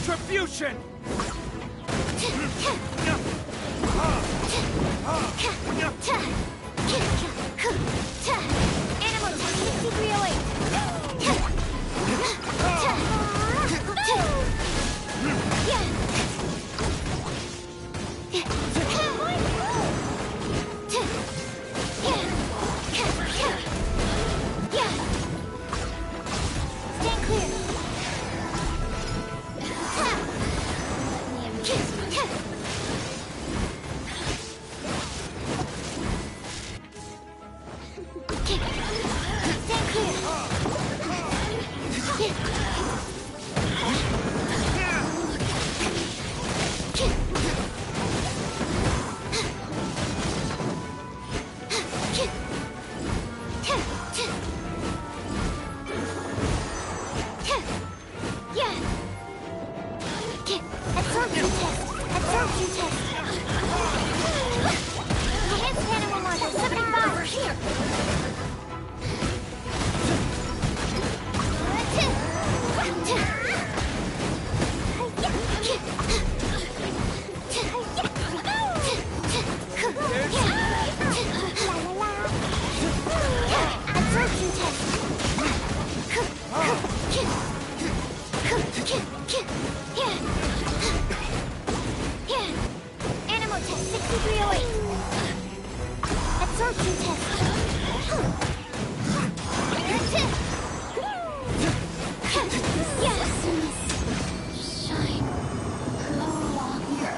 Retribution! Animal 6308. Absorption test. Shine. No longer.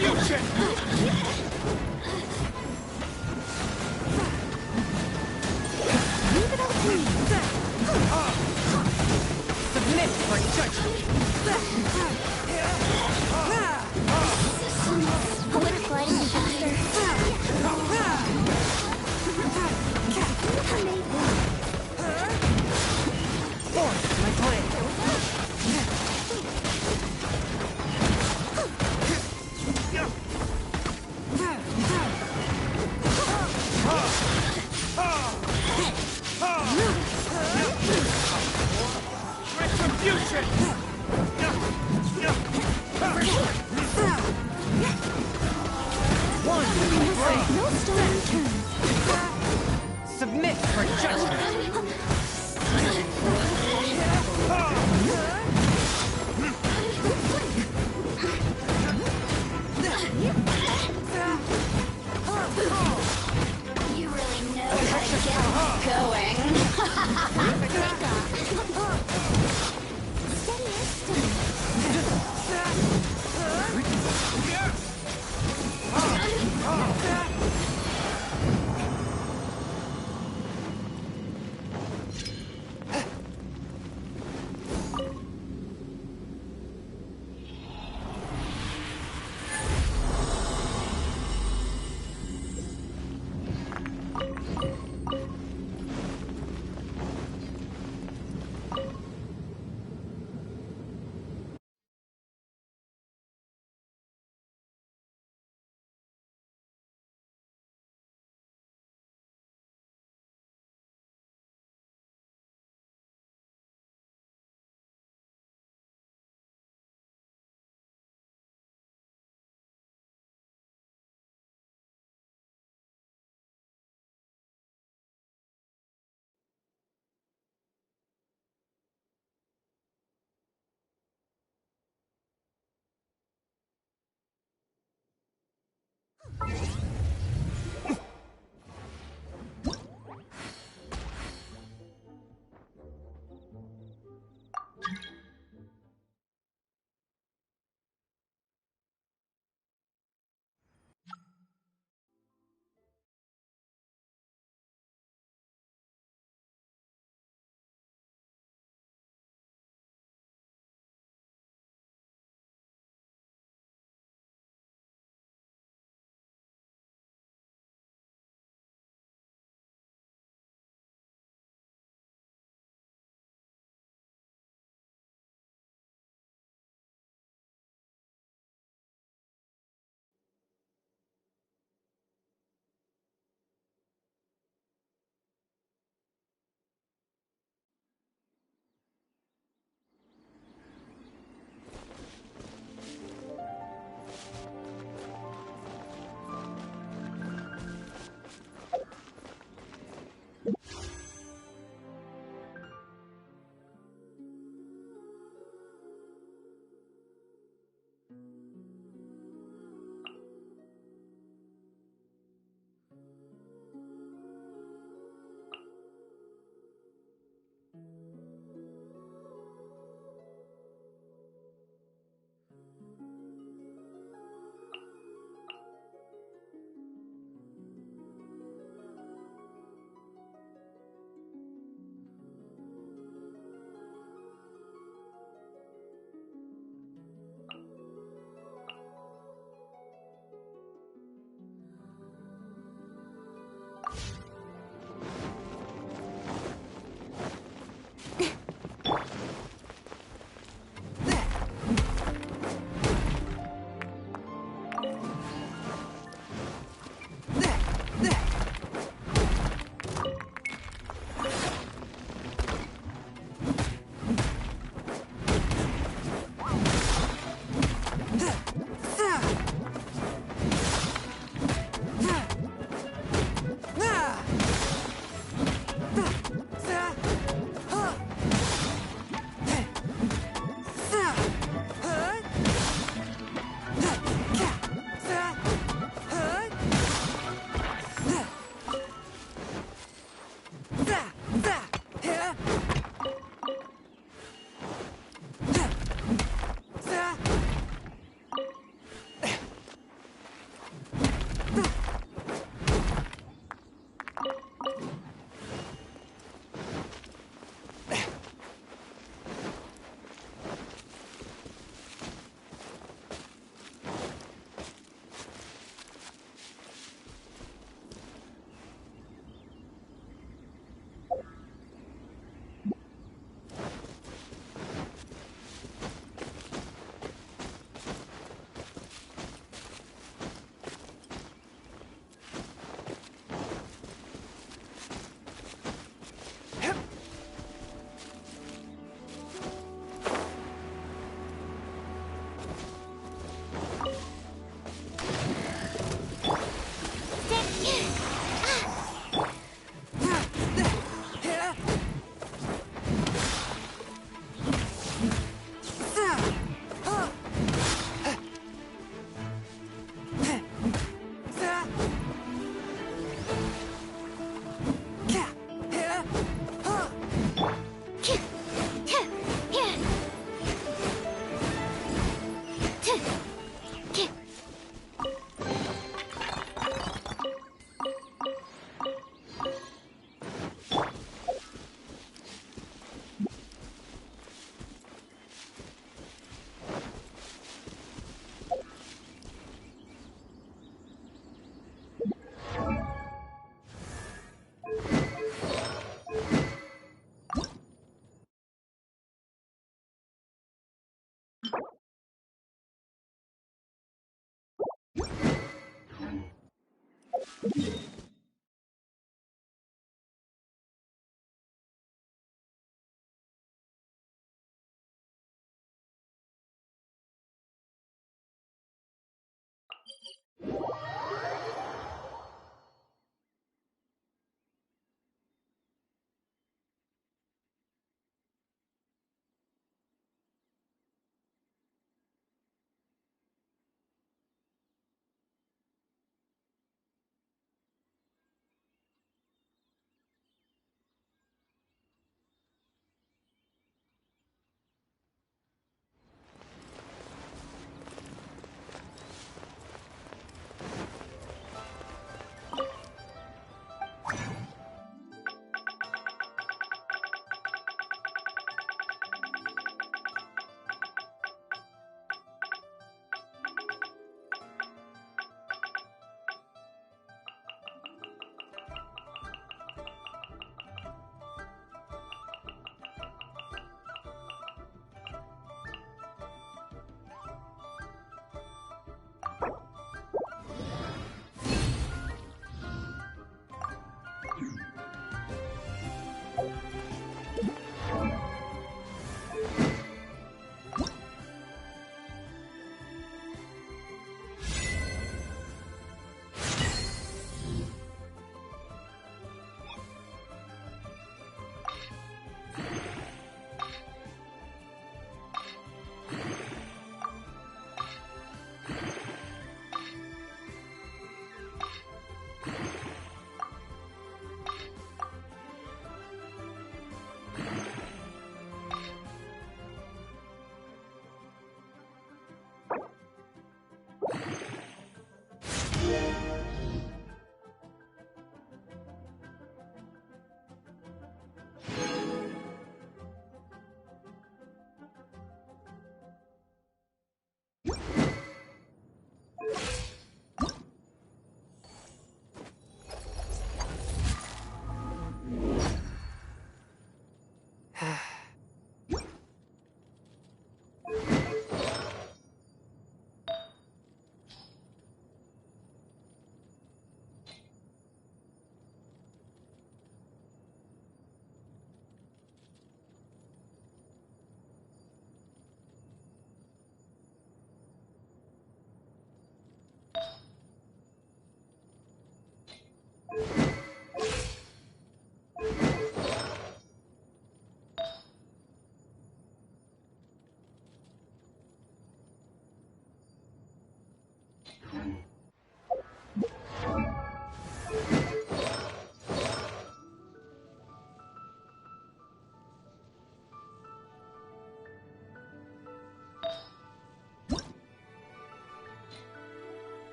Fusion! Leave it all to me. Submit for judgment! What's gliding faster? Force my blade!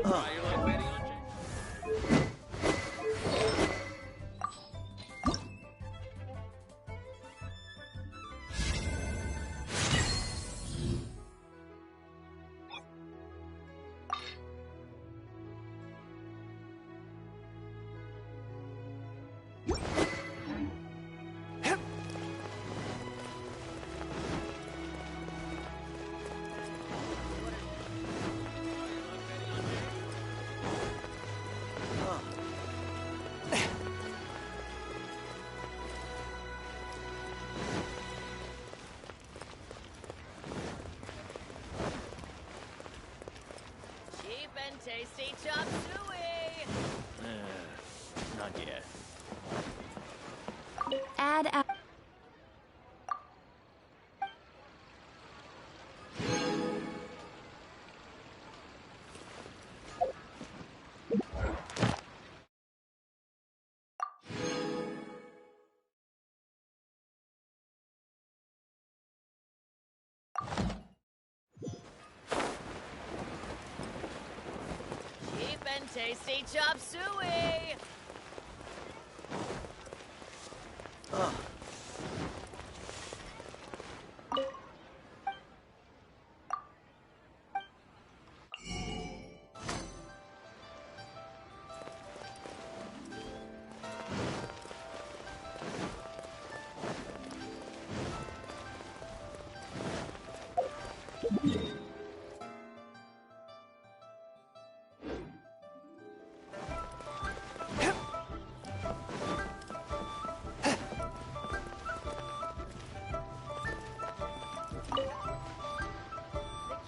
You like betting on Jake? Cheap and tasty chop suey! Not yet. Add a Cheap and tasty chop suey!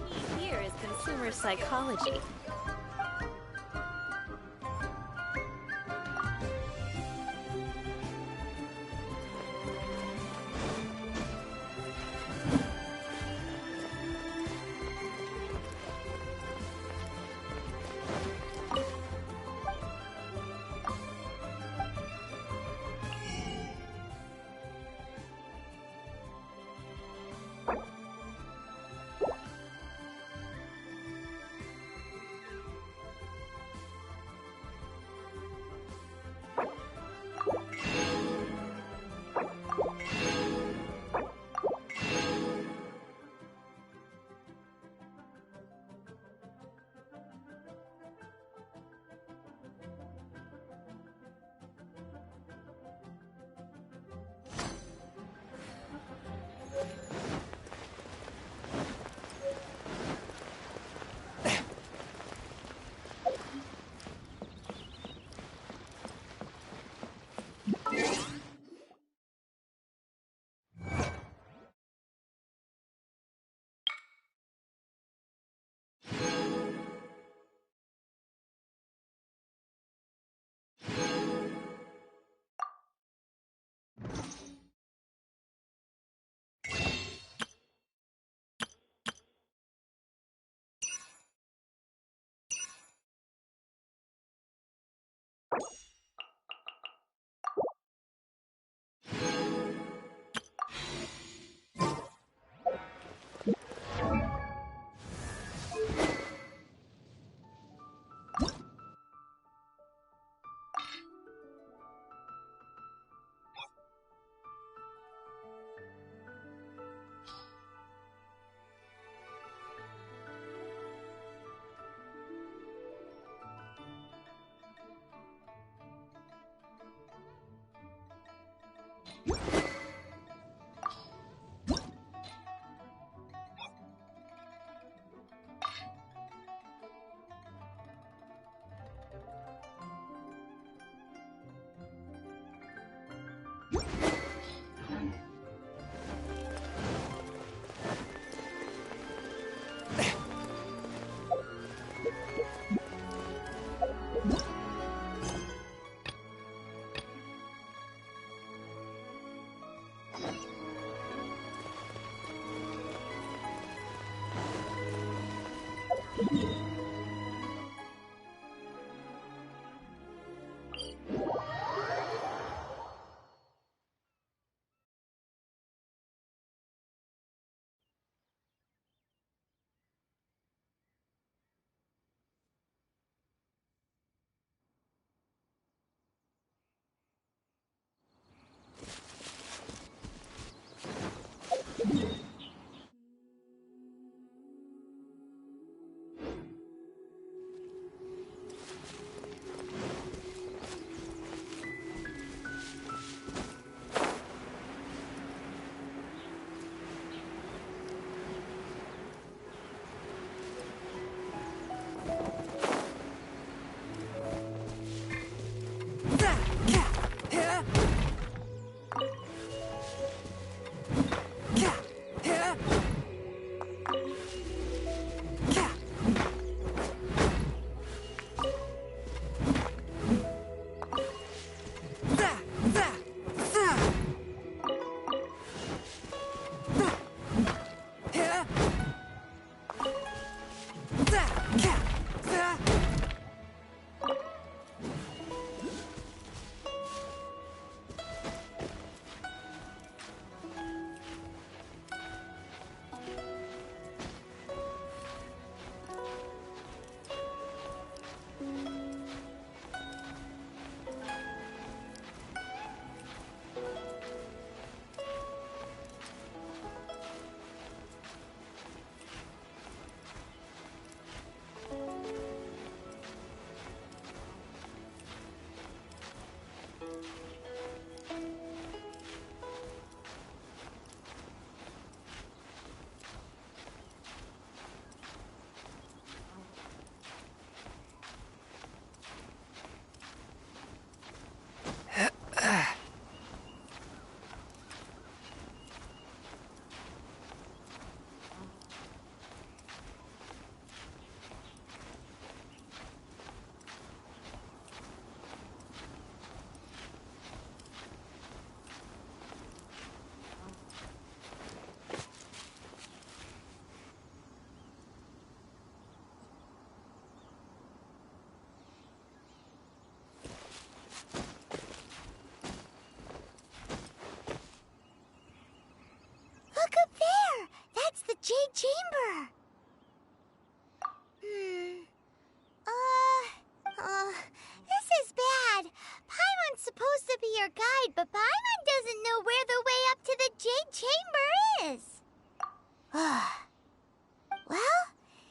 The key here is consumer psychology. Look up there! That's the Jade Chamber! This is bad. Paimon's supposed to be your guide, but Paimon doesn't know where the way up to the Jade Chamber is. Well,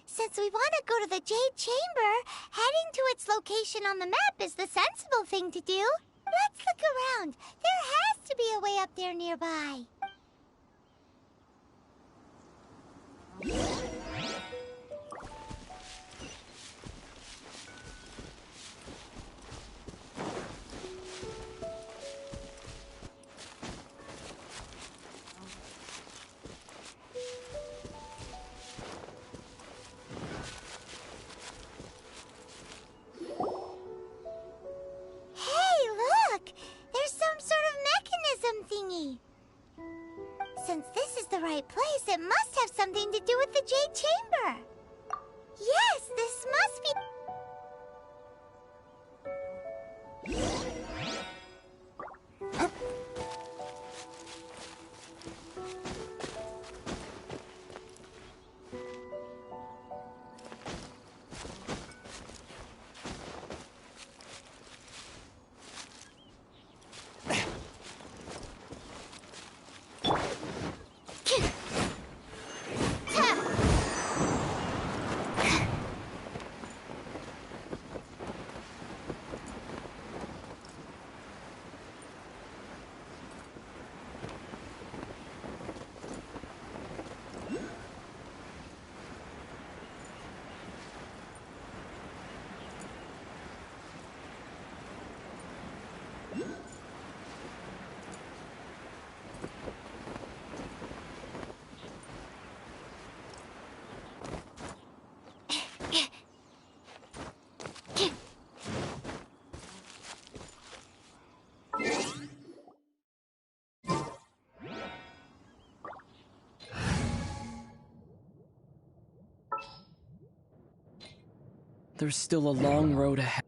since we want to go to the Jade Chamber, heading to its location on the map is the sensible thing to do. Let's look around. There has to be a way up there nearby. Since this is the right place, it must have something to do with the Jade Chamber. Yes, this must be... There's still a long road ahead.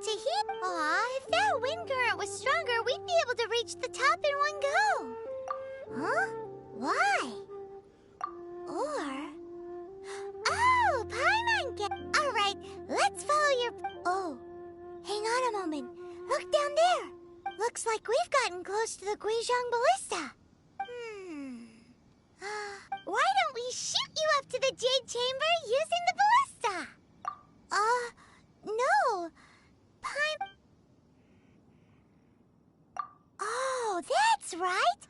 to heat. Aw, if that wind current was stronger, we'd be able to reach the top in one go. Huh? Why? Or... Oh, Paimon get... Alright, let's follow your... Oh, hang on a moment. Look down there. Looks like we've gotten close to the Guizhong Ballista. Why don't we shoot you up to the Jade Chamber using the ballista? No. Oh, that's right.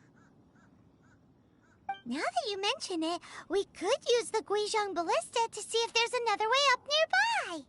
Now that you mention it, we could use the Guizhong Ballista to see if there's another way up nearby.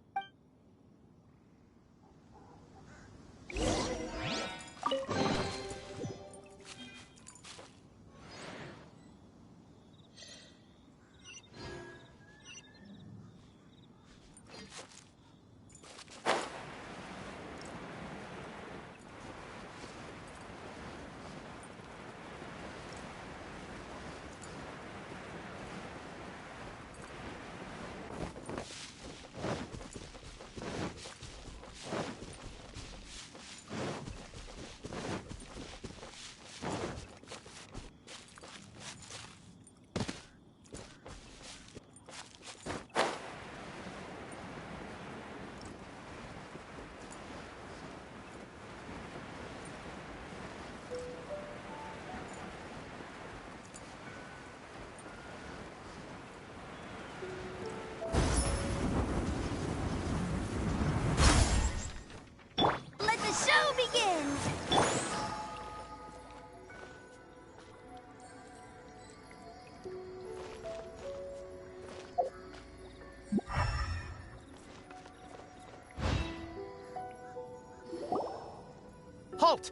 Halt!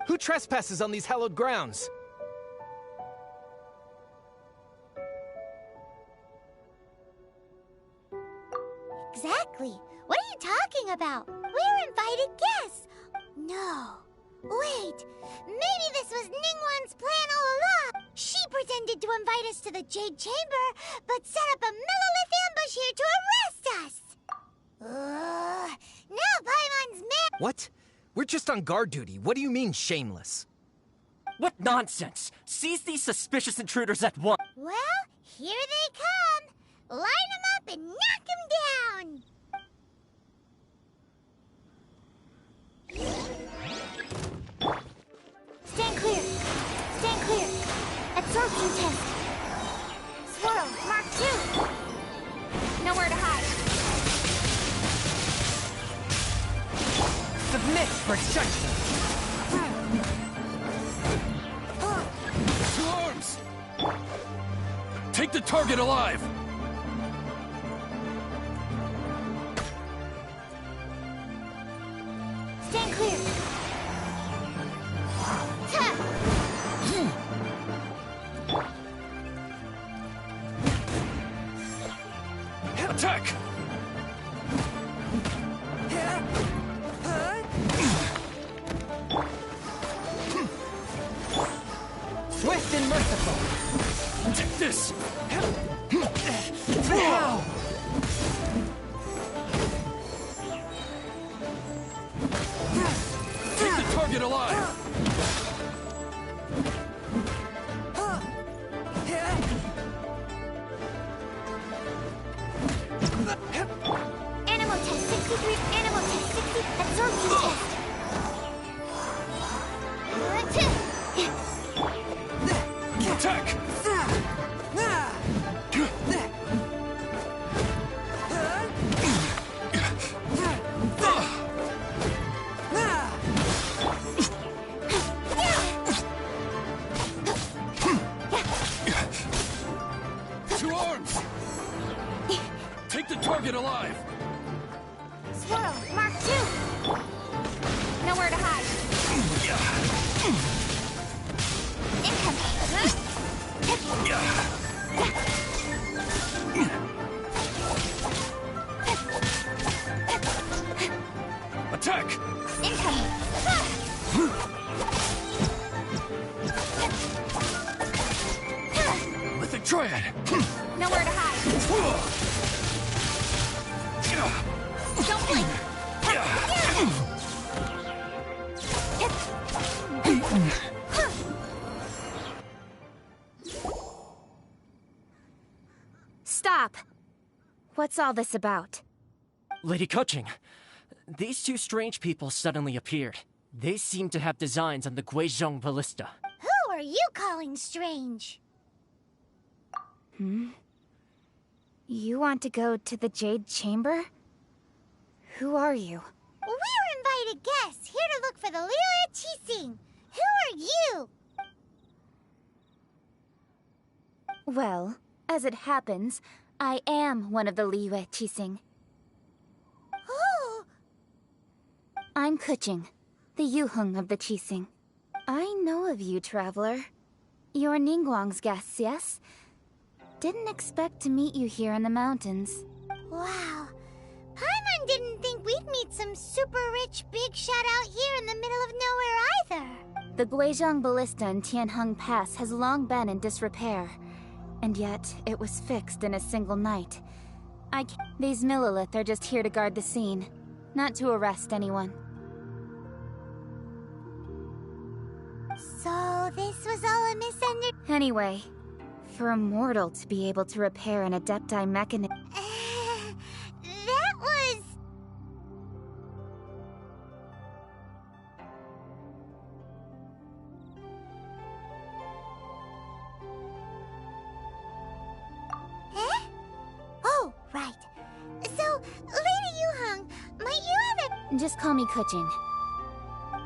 Who trespasses on these hallowed grounds? Exactly. What are you talking about? We're invited guests. No. Wait. Maybe this was Ningguang's plan all along. She pretended to invite us to the Jade Chamber, but set up a Millilith ambush here to arrest us. Now Paimon's mad. What? We're just on guard duty. What do you mean, shameless? What nonsense! Seize these suspicious intruders at once! Well, here they come. Line them up and knock them down. Stand clear. Stand clear. Absorption test. Swirl, Mark 2. Nowhere to hide. Submit for judgment! To arms! Take the target alive! Stand clear. Attack! Swift and merciful! Take this! Wow! Take the target alive! Animal test 63. Animal test 60. Absorption test. Attack! To arms! Take the target alive! Swirl, Mark 2. Nowhere to hide. Incoming. Attack! Incoming. Lithic Triad! Nowhere to hide. Don't blink. Stop! What's all this about? Lady Kuching, these two strange people suddenly appeared. They seem to have designs on the Guizhong ballista. Who are you calling strange? You want to go to the Jade Chamber? Who are you? We're invited guests, here to look for the Liyue Qixing. Who are you? Well, as it happens, I am one of the Liyue Qixing. Oh! I'm Kuching, the Yuheng of the Qixing. I know of you, traveler. You're Ningguang's guests, yes? Didn't expect to meet you here in the mountains. Wow. Paimon didn't think we'd meet some super rich big shot out here in the middle of nowhere either. The Guizhong ballista in Tianheng Pass has long been in disrepair. And yet, it was fixed in a single night. These Millilith are just here to guard the scene, not to arrest anyone. So, this was all a misunderstanding? Anyway, for a mortal to be able to repair an Adepti mechanism... That was... Eh? Oh, right. So, Lady Yuheng, might you have a... Just call me Kuching.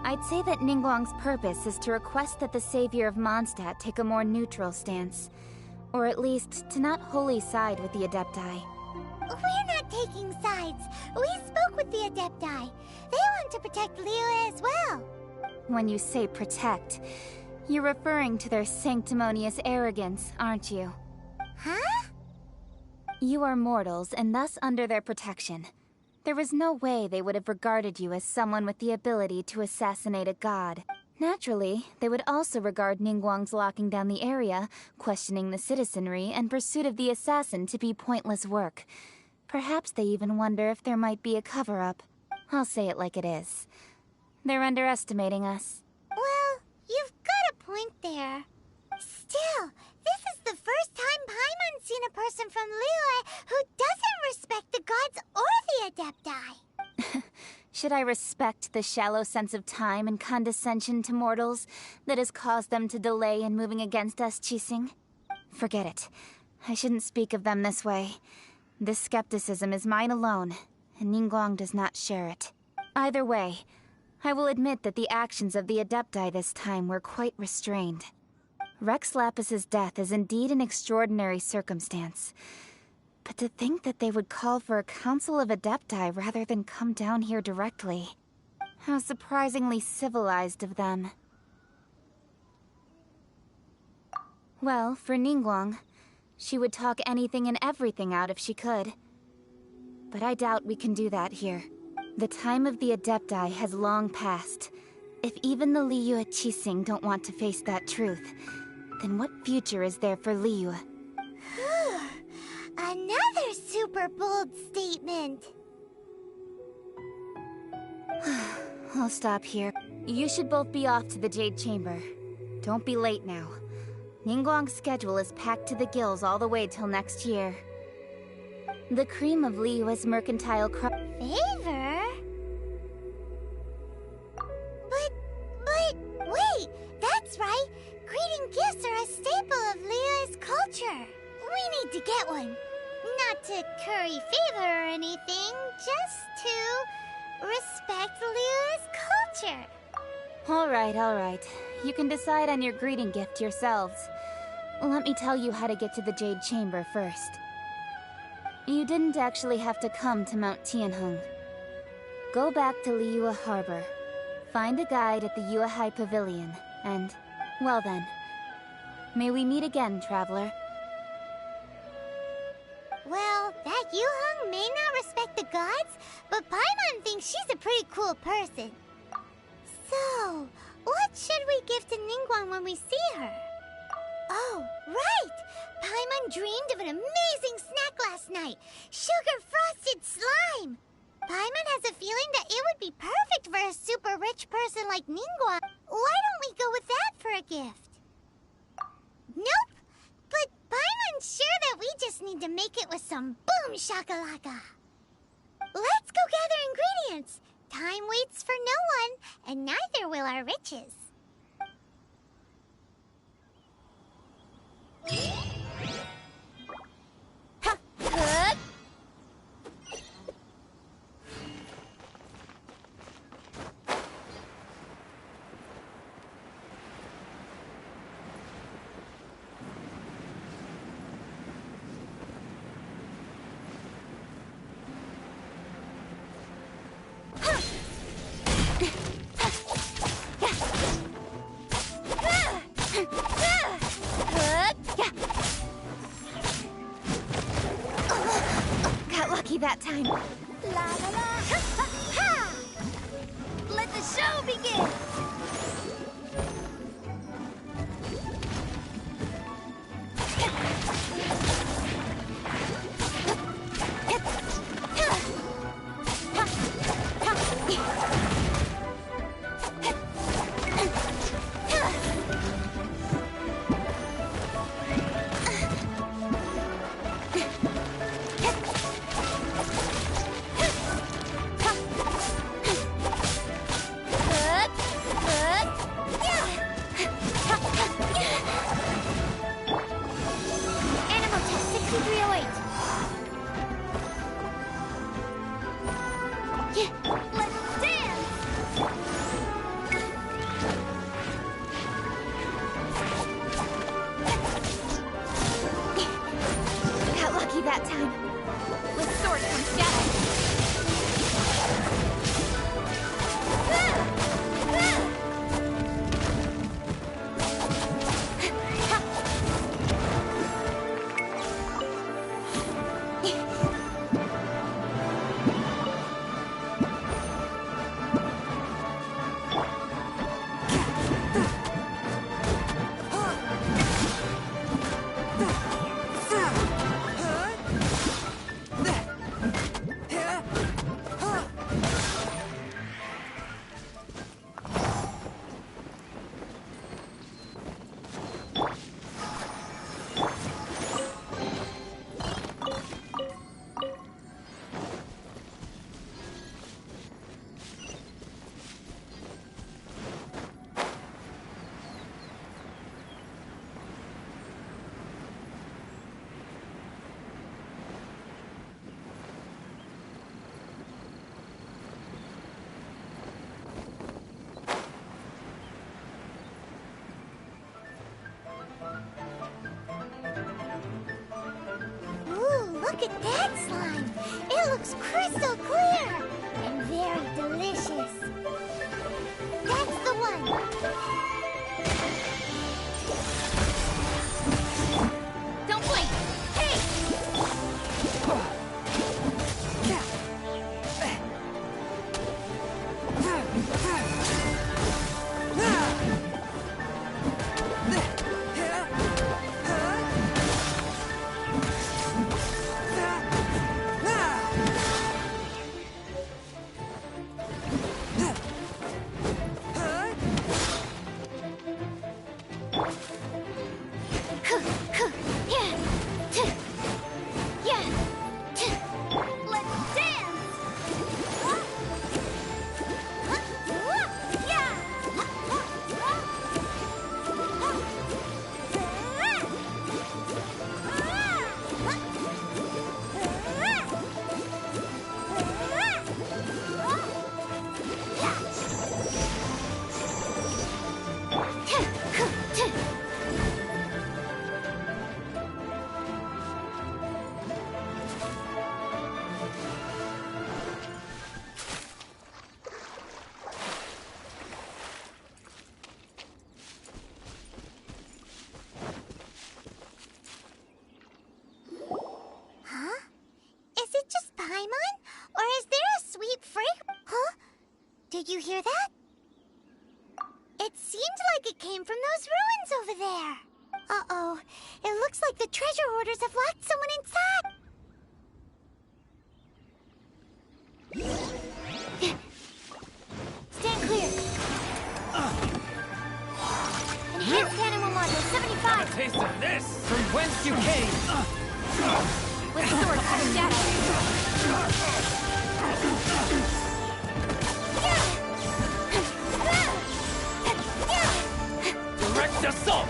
I'd say that Ningguang's purpose is to request that the savior of Mondstadt take a more neutral stance. Or at least, to not wholly side with the Adepti. We're not taking sides. We spoke with the Adepti. They want to protect Liyue as well. When you say protect, you're referring to their sanctimonious arrogance, aren't you? Huh? You are mortals, and thus under their protection. There was no way they would have regarded you as someone with the ability to assassinate a god. Naturally, they would also regard Ningguang's locking down the area, questioning the citizenry, and pursuit of the assassin to be pointless work. Perhaps they even wonder if there might be a cover-up. I'll say it like it is. They're underestimating us. Well, you've got a point there. Still, this is the first time Paimon's seen a person from Liyue who doesn't respect the gods or the Adepti. Should I respect the shallow sense of time and condescension to mortals that has caused them to delay in moving against us, Qixing? Forget it. I shouldn't speak of them this way. This skepticism is mine alone, and Ningguang does not share it. Either way, I will admit that the actions of the Adepti this time were quite restrained. Rex Lapis's death is indeed an extraordinary circumstance. But to think that they would call for a council of Adepti rather than come down here directly. How surprisingly civilized of them. Well, for Ningguang, she would talk anything and everything out if she could. But I doubt we can do that here. The time of the Adepti has long passed. If even the Liyue Qixing don't want to face that truth, then what future is there for Liyue? Another super bold statement. I'll stop here. You should both be off to the Jade Chamber. Don't be late now. Ningguang's schedule is packed to the gills all the way till next year. The cream of Liyue's mercantile Favor? But, wait! That's right! Greeting gifts are a staple of Liyue's culture. We need to get one. Not to curry favor or anything, just to respect Liyue's culture. Alright. You can decide on your greeting gift yourselves. Let me tell you how to get to the Jade Chamber first. You didn't actually have to come to Mount Tianheng. Go back to Liyue Harbor. Find a guide at the Yuehai Pavilion, and, well then, may we meet again, traveler. Well, that Yuheng may not respect the gods, but Paimon thinks she's a pretty cool person. So, what should we give to Ningguang when we see her? Oh, right! Paimon dreamed of an amazing snack last night! Sugar-frosted slime! Paimon has a feeling that it would be perfect for a super rich person like Ningguang. Why don't we go with that for a gift? Nope! But Paimon's sure that we just need need to make it with some boom shakalaka. Let's go gather ingredients. Time waits for no one, and neither will our riches. Ha! Good. Got lucky that time. La la la! Ha, ha, ha. Let the show begin! Animal test 6308. Let's dance! Got lucky that time. With sword comes shadow. Ooh, look at that slime! It looks crystal clear! And very delicious. That's the one! Don't blink! Hey! Let's dance! Huh? Is it just Paimon? Or is there a sweet fragrance? Huh? Did you hear that? It seemed like it came from those ruins over there. Uh-oh. It looks like the treasure hoarders have locked someone inside. Stand clear. Enhanced animal module 75. Taste of this! From whence you came! With sword cutting shadow. Direct assault!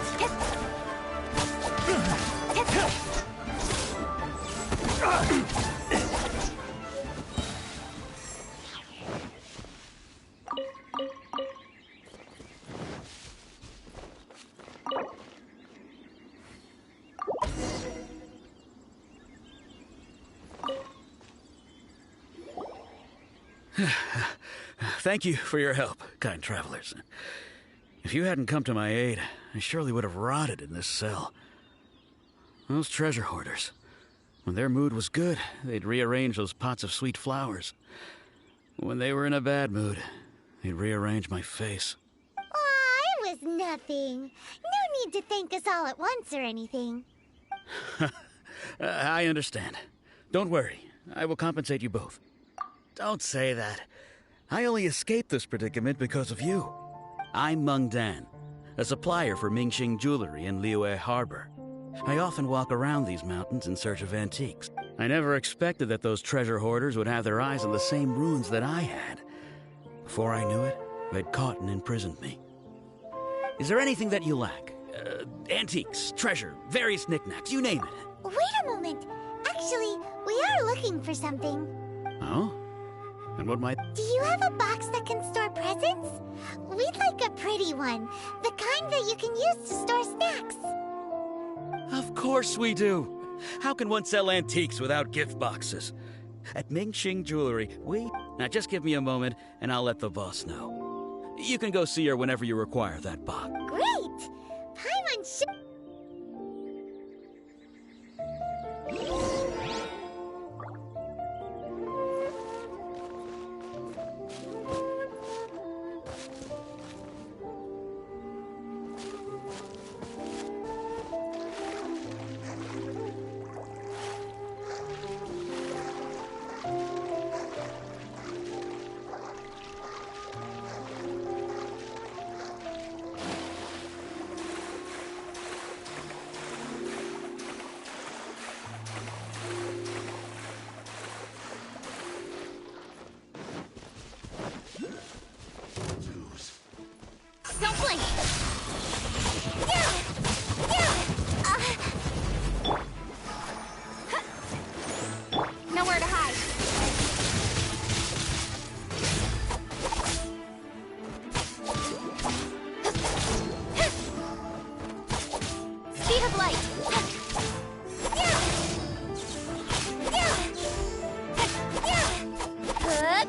Thank you for your help, kind travelers. If you hadn't come to my aid, I surely would have rotted in this cell. Those treasure hoarders, when their mood was good, they'd rearrange those pots of sweet flowers. When they were in a bad mood, they'd rearrange my face. Aw, it was nothing. No need to thank us all at once or anything. I understand. Don't worry, I will compensate you both. Don't say that. I only escaped this predicament because of you. I'm Meng Dan, a supplier for Mingxing Jewelry in Liyue Harbor. I often walk around these mountains in search of antiques. I never expected that those treasure hoarders would have their eyes on the same ruins that I had. Before I knew it, they'd caught and imprisoned me. Is there anything that you lack? Antiques, treasure, various knickknacks, you name it. Wait a moment. Actually, we are looking for something. Oh? And what might... Do you have a box that can store presents? We'd like a pretty one. The kind that you can use to store snacks. Of course we do. How can one sell antiques without gift boxes? At Mingxing Jewelry, we... Now just give me a moment, and I'll let the boss know. You can go see her whenever you require that box. Great! Paimon Don't blink! Nowhere to hide. Speed of light. Good.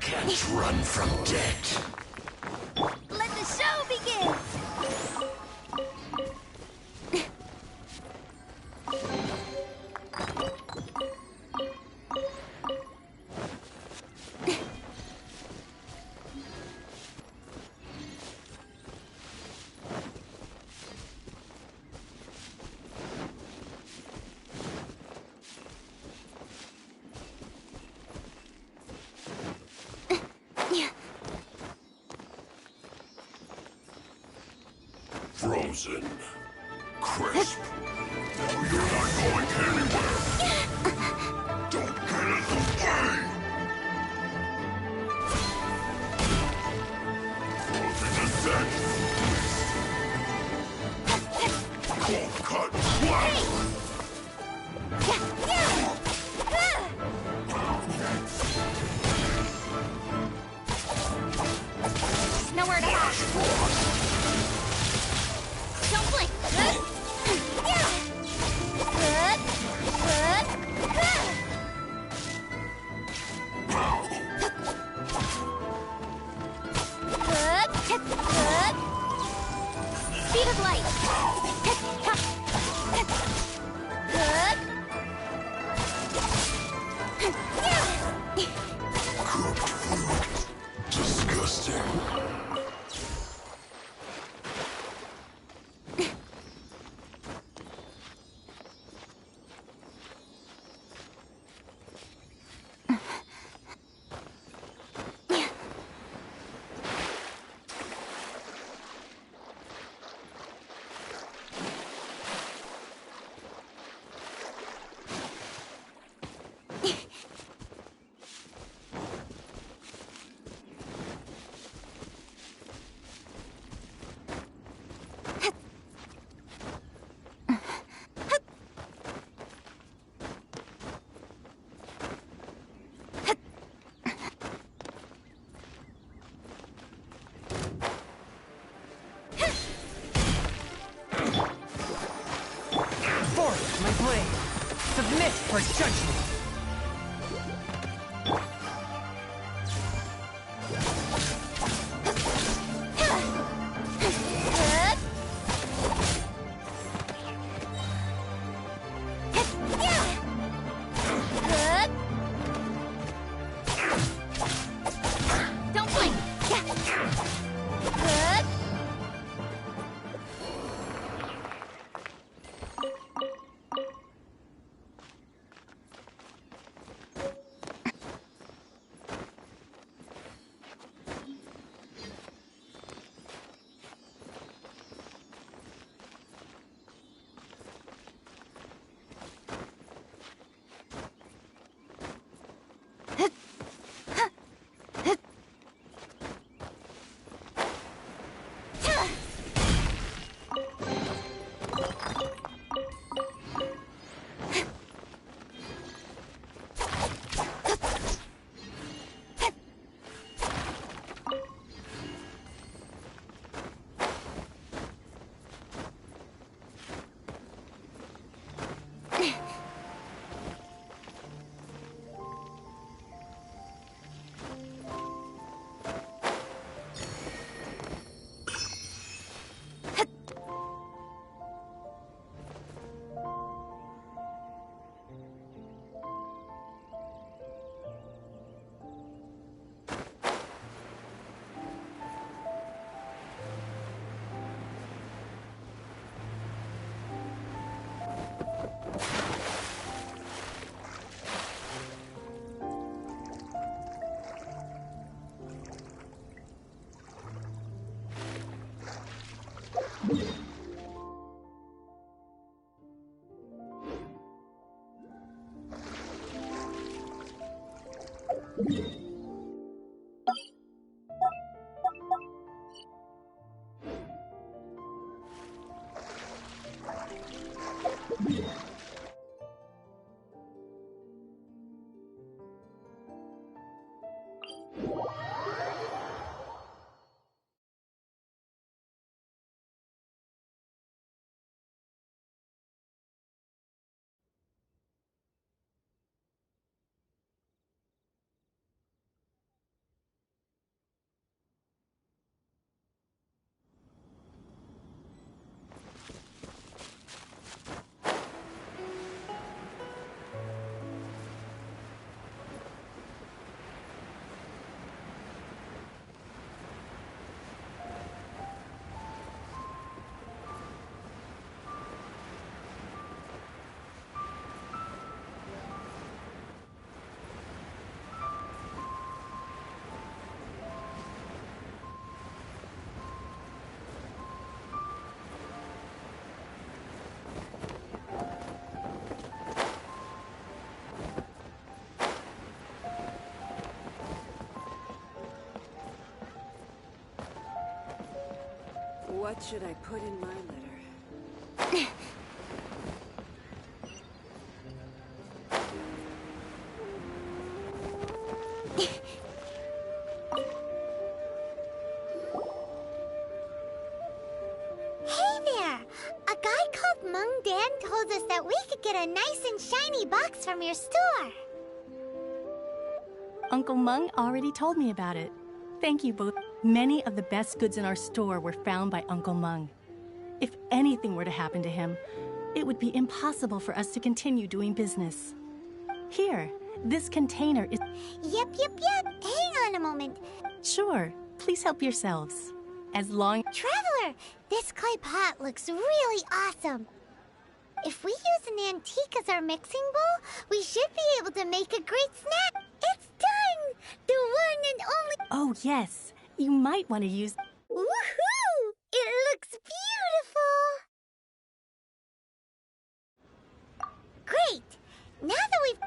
Can't run from death. Let the show begin! Frozen. Crisp. You're not going anywhere. Don't get in the way. Frozen is dead. Cold cut flower. Nowhere to hide. Don't blink. Good. Good. Speed of light. Good. Cooked food. disgusting. Forth, my blade! Submit for judgment! Don't blink! What should I put in my letter? Hey there! A guy called Mung Dan told us that we could get a nice and shiny box from your store. Uncle Mung already told me about it. Thank you both. Many of the best goods in our store were found by Uncle Mung. If anything were to happen to him, it would be impossible for us to continue doing business. Here, this container is... Yep. Hang on a moment. Sure, Please help yourselves. As long... Traveler, this clay pot looks really awesome. If we use an antique as our mixing bowl, we should be able to make a great snack. It's done! The one and only... Oh, yes. You might want to use... Woohoo! It looks beautiful! Great! Now that we've...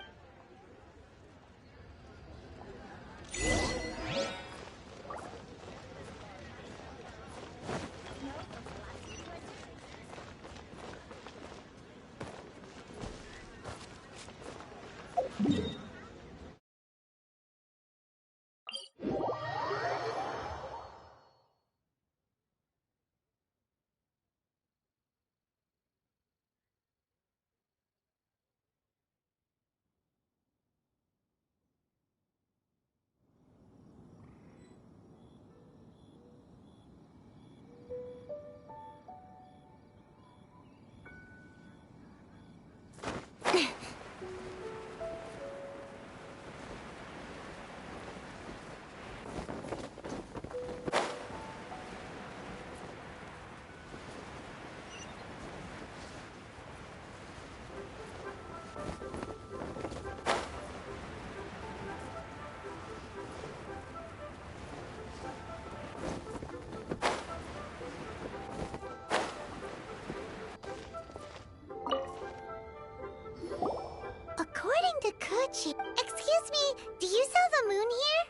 According to Kuchi... Excuse me, do you sell the moon here?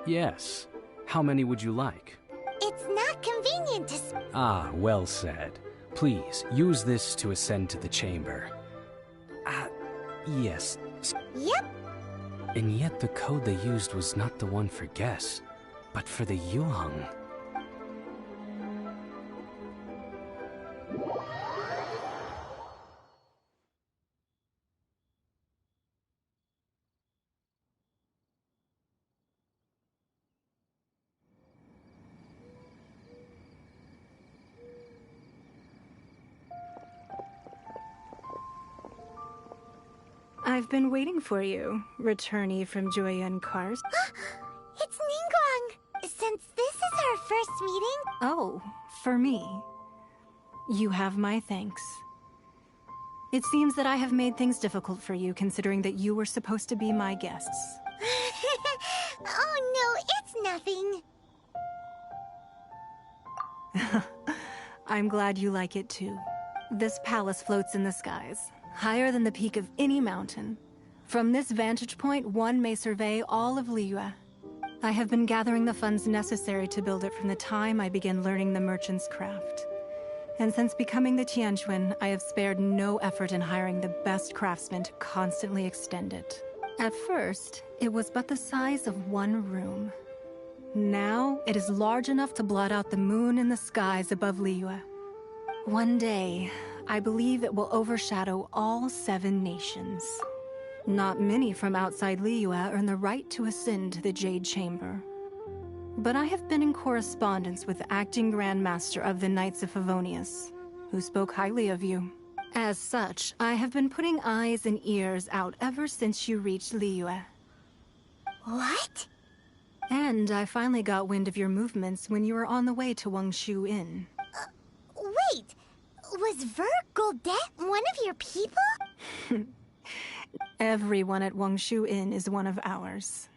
Yes. How many would you like? It's not convenient to... Ah, well said. Please, use this to ascend to the chamber. Yes. Yep. And yet the code they used was not the one for guests, but for the Yuheng. I've been waiting for you, returnee from Joyun Kars. It's Ningguang! Since this is our first meeting... Oh, for me. You have my thanks. It seems that I have made things difficult for you, considering that you were supposed to be my guests. Oh no, it's nothing. I'm glad you like it too. This palace floats in the skies, higher than the peak of any mountain. From this vantage point, one may survey all of Liyue. I have been gathering the funds necessary to build it from the time I began learning the merchant's craft. And since becoming the Tianquan, I have spared no effort in hiring the best craftsmen to constantly extend it. At first, it was but the size of one room. Now, it is large enough to blot out the moon in the skies above Liyue. One day, I believe it will overshadow all 7 nations. Not many from outside Liyue earn the right to ascend to the Jade Chamber. But I have been in correspondence with the acting Grand Master of the Knights of Favonius, who spoke highly of you. As such, I have been putting eyes and ears out ever since you reached Liyue. What? And I finally got wind of your movements when you were on the way to Wangshu Inn. Wait! Was Ver Goldet one of your people? Everyone at Wangshu Inn is one of ours.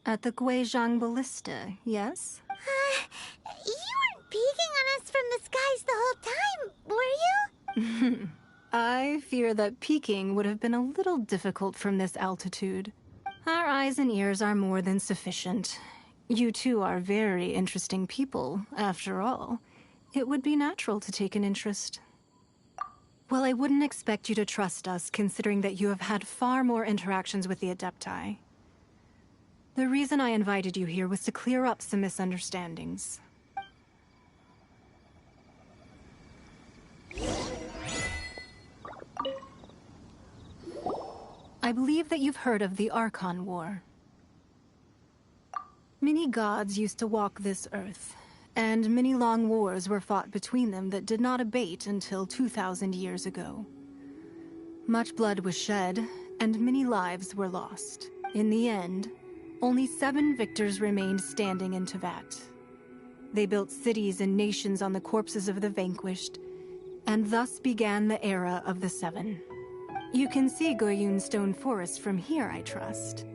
At the Guizhang Ballista, yes? You weren't peeking on us from the skies the whole time, were you? I fear that peeking would have been a little difficult from this altitude. Our eyes and ears are more than sufficient. You two are very interesting people, after all. It would be natural to take an interest. Well, I wouldn't expect you to trust us, considering that you have had far more interactions with the Adepti. The reason I invited you here was to clear up some misunderstandings. I believe that you've heard of the Archon War. Many gods used to walk this earth, and many long wars were fought between them that did not abate until 2,000 years ago. Much blood was shed, and many lives were lost. In the end, only 7 victors remained standing in Teyvat. They built cities and nations on the corpses of the vanquished, and thus began the era of the 7. You can see Goyun Stone Forest from here, I trust.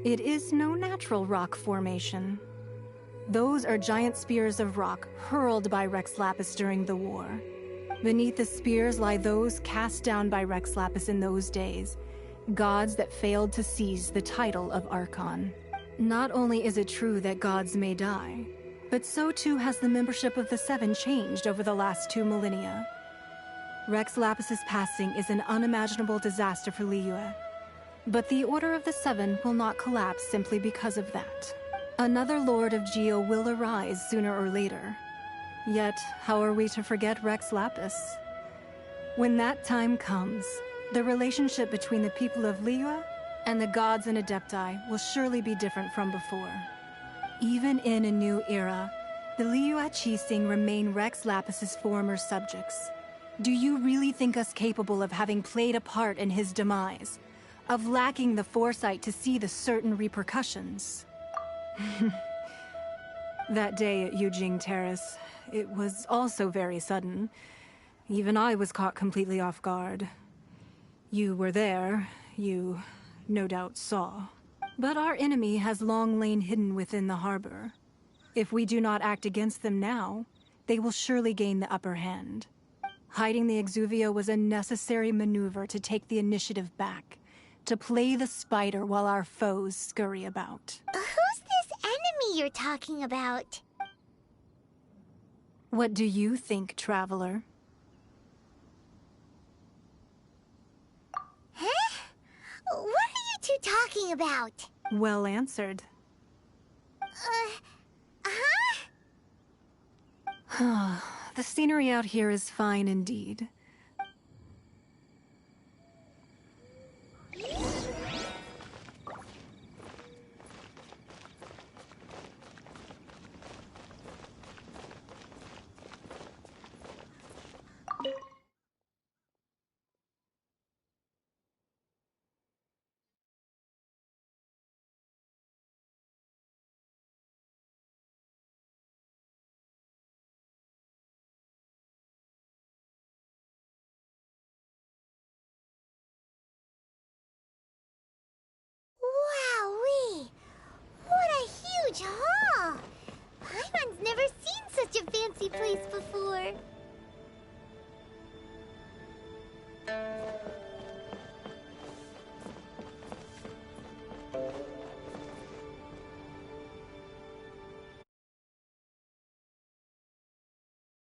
It is no natural rock formation. Those are giant spears of rock hurled by Rex Lapis during the war. Beneath the spears lie those cast down by Rex Lapis in those days, gods that failed to seize the title of Archon. Not only is it true that gods may die, but so too has the membership of the 7 changed over the last 2 millennia. Rex Lapis's passing is an unimaginable disaster for Liyue, but the Order of the 7 will not collapse simply because of that. Another Lord of Geo will arise sooner or later. Yet, how are we to forget Rex Lapis? When that time comes, the relationship between the people of Liyue and the gods and Adepti will surely be different from before. Even in a new era, the Liyue Qixing remain Rex Lapis's former subjects. Do you really think us capable of having played a part in his demise? Of lacking the foresight to see the certain repercussions? That day at Yujing Terrace, it was also very sudden. Even I was caught completely off guard. You were there, you no doubt saw. But our enemy has long lain hidden within the harbor. If we do not act against them now, they will surely gain the upper hand. Hiding the Exuvio was a necessary maneuver to take the initiative back, to play the spider while our foes scurry about. Who's this enemy you're talking about? What do you think, Traveler? Huh? What are you two talking about? Well answered. The scenery out here is fine indeed. Wowee! What a huge hall! Paimon's never seen such a fancy place before.